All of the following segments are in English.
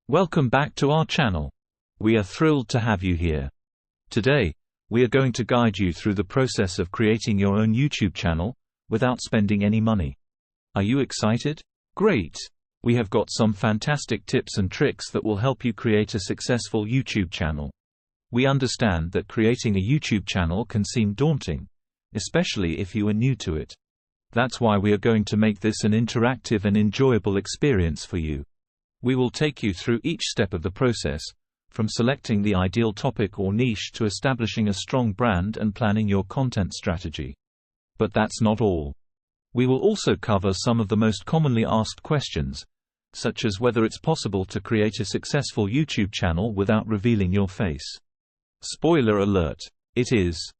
Welcome back to our channel. We are thrilled to have you here. Today, we are going to guide you through the process of creating your own YouTube channel without spending any money. Are you excited? Great! We have got some fantastic tips and tricks that will help you create a successful YouTube channel. We understand that creating a YouTube channel can seem daunting, especially if you are new to it. That's why we are going to make this an interactive and enjoyable experience for you. We will take you through each step of the process, from selecting the ideal topic or niche to establishing a strong brand and planning your content strategy. But that's not all. We will also cover some of the most commonly asked questions, such as whether it's possible to create a successful YouTube channel without revealing your face. Spoiler alert, it is.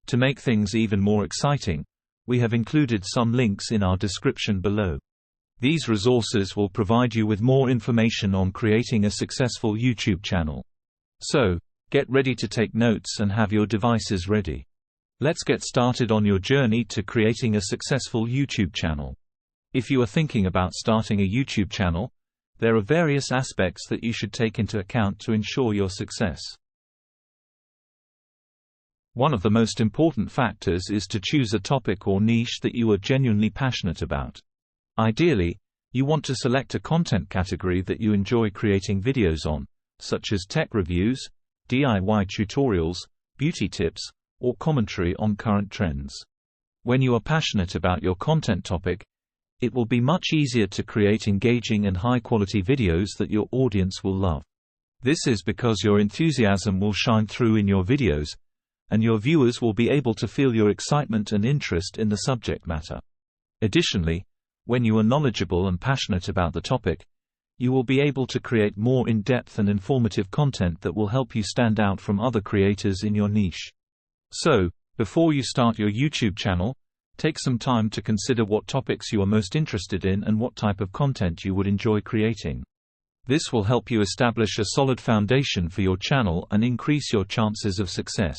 To make things even more exciting, we have included some links in our description below. These resources will provide you with more information on creating a successful YouTube channel. So, get ready to take notes and have your devices ready. Let's get started on your journey to creating a successful YouTube channel. If you are thinking about starting a YouTube channel, there are various aspects that you should take into account to ensure your success. One of the most important factors is to choose a topic or niche that you are genuinely passionate about. Ideally, you want to select a content category that you enjoy creating videos on, such as tech reviews, DIY tutorials, beauty tips, or commentary on current trends. When you are passionate about your content topic, it will be much easier to create engaging and high-quality videos that your audience will love. This is because your enthusiasm will shine through in your videos, and your viewers will be able to feel your excitement and interest in the subject matter. Additionally, when you are knowledgeable and passionate about the topic, you will be able to create more in-depth and informative content that will help you stand out from other creators in your niche. So, before you start your YouTube channel, take some time to consider what topics you are most interested in and what type of content you would enjoy creating. This will help you establish a solid foundation for your channel and increase your chances of success.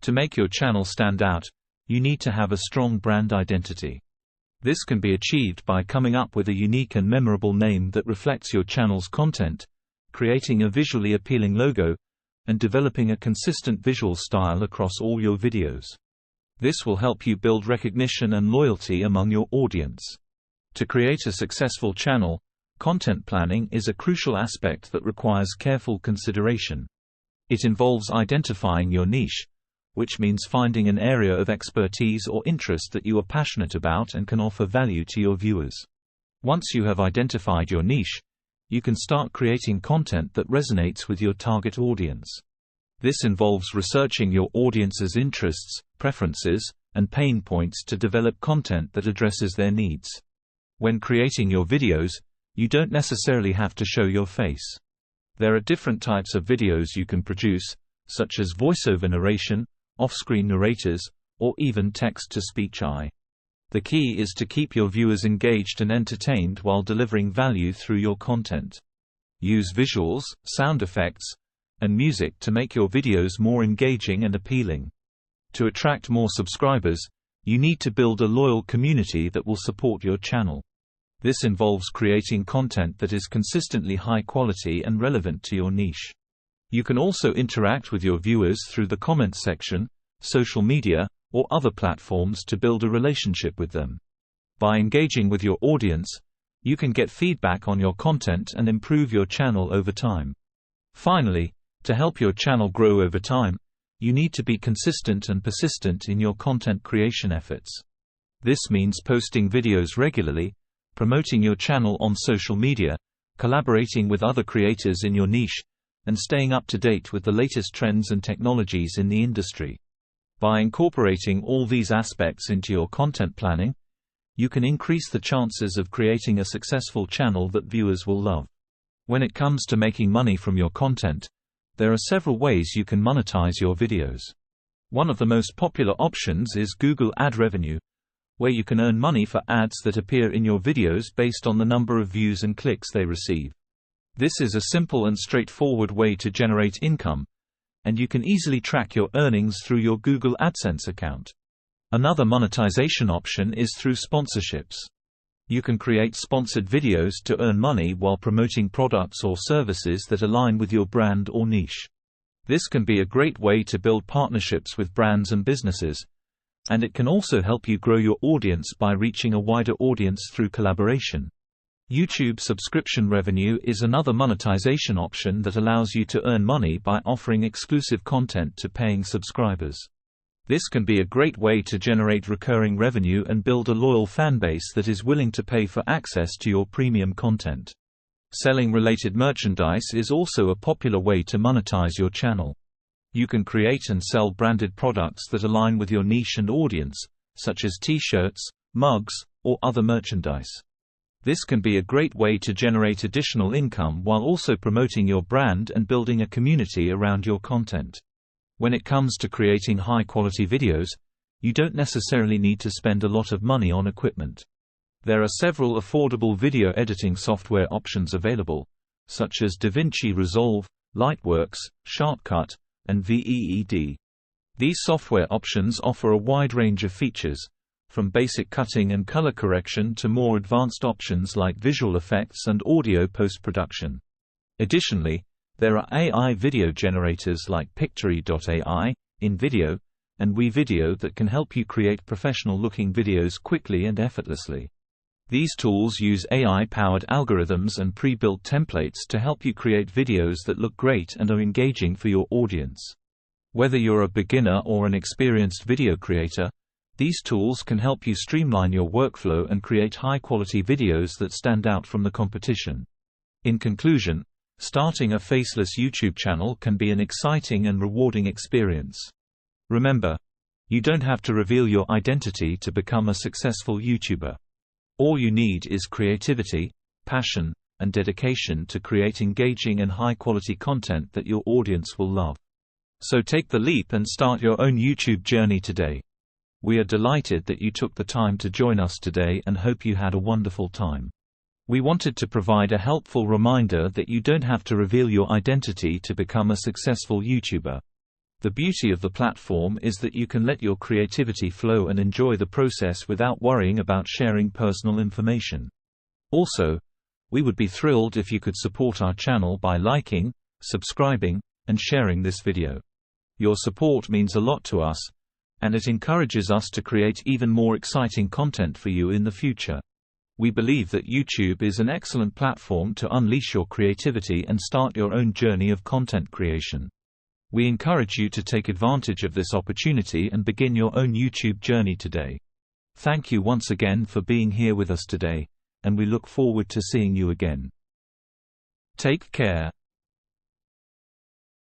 To make your channel stand out, you need to have a strong brand identity. This can be achieved by coming up with a unique and memorable name that reflects your channel's content, creating a visually appealing logo, and developing a consistent visual style across all your videos. This will help you build recognition and loyalty among your audience. To create a successful channel, content planning is a crucial aspect that requires careful consideration. It involves identifying your niche, which means finding an area of expertise or interest that you are passionate about and can offer value to your viewers. Once you have identified your niche, you can start creating content that resonates with your target audience. This involves researching your audience's interests, preferences, and pain points to develop content that addresses their needs. When creating your videos, you don't necessarily have to show your face. There are different types of videos you can produce, such as voiceover narration, off-screen narrators, or even text-to-speech AI. The key is to keep your viewers engaged and entertained while delivering value through your content. Use visuals, sound effects, and music to make your videos more engaging and appealing. To attract more subscribers, you need to build a loyal community that will support your channel. This involves creating content that is consistently high quality and relevant to your niche. You can also interact with your viewers through the comments section, social media, or other platforms to build a relationship with them. By engaging with your audience, you can get feedback on your content and improve your channel over time. Finally, to help your channel grow over time, you need to be consistent and persistent in your content creation efforts. This means posting videos regularly, promoting your channel on social media, collaborating with other creators in your niche, and staying up to date with the latest trends and technologies in the industry. By incorporating all these aspects into your content planning, you can increase the chances of creating a successful channel that viewers will love. When it comes to making money from your content, there are several ways you can monetize your videos. One of the most popular options is Google Ad Revenue, where you can earn money for ads that appear in your videos based on the number of views and clicks they receive. This is a simple and straightforward way to generate income, and you can easily track your earnings through your Google AdSense account. Another monetization option is through sponsorships. You can create sponsored videos to earn money while promoting products or services that align with your brand or niche. This can be a great way to build partnerships with brands and businesses, and it can also help you grow your audience by reaching a wider audience through collaboration. YouTube subscription revenue is another monetization option that allows you to earn money by offering exclusive content to paying subscribers. This can be a great way to generate recurring revenue and build a loyal fanbase that is willing to pay for access to your premium content. Selling related merchandise is also a popular way to monetize your channel. You can create and sell branded products that align with your niche and audience, such as t-shirts, mugs, or other merchandise. This can be a great way to generate additional income while also promoting your brand and building a community around your content. When it comes to creating high-quality videos, you don't necessarily need to spend a lot of money on equipment. There are several affordable video editing software options available, such as DaVinci Resolve, Lightworks, Shortcut, and VEED. These software options offer a wide range of features, from basic cutting and color correction to more advanced options like visual effects and audio post-production. Additionally, there are AI video generators like Pictory.ai, InVideo, and WeVideo that can help you create professional-looking videos quickly and effortlessly. These tools use AI-powered algorithms and pre-built templates to help you create videos that look great and are engaging for your audience. Whether you're a beginner or an experienced video creator, these tools can help you streamline your workflow and create high-quality videos that stand out from the competition. In conclusion, starting a faceless YouTube channel can be an exciting and rewarding experience. Remember, you don't have to reveal your identity to become a successful YouTuber. All you need is creativity, passion, and dedication to create engaging and high-quality content that your audience will love. So take the leap and start your own YouTube journey today. We are delighted that you took the time to join us today and hope you had a wonderful time. We wanted to provide a helpful reminder that you don't have to reveal your identity to become a successful YouTuber. The beauty of the platform is that you can let your creativity flow and enjoy the process without worrying about sharing personal information. Also, we would be thrilled if you could support our channel by liking, subscribing, and sharing this video. Your support means a lot to us, and it encourages us to create even more exciting content for you in the future. We believe that YouTube is an excellent platform to unleash your creativity and start your own journey of content creation. We encourage you to take advantage of this opportunity and begin your own YouTube journey today. Thank you once again for being here with us today, and we look forward to seeing you again. Take care.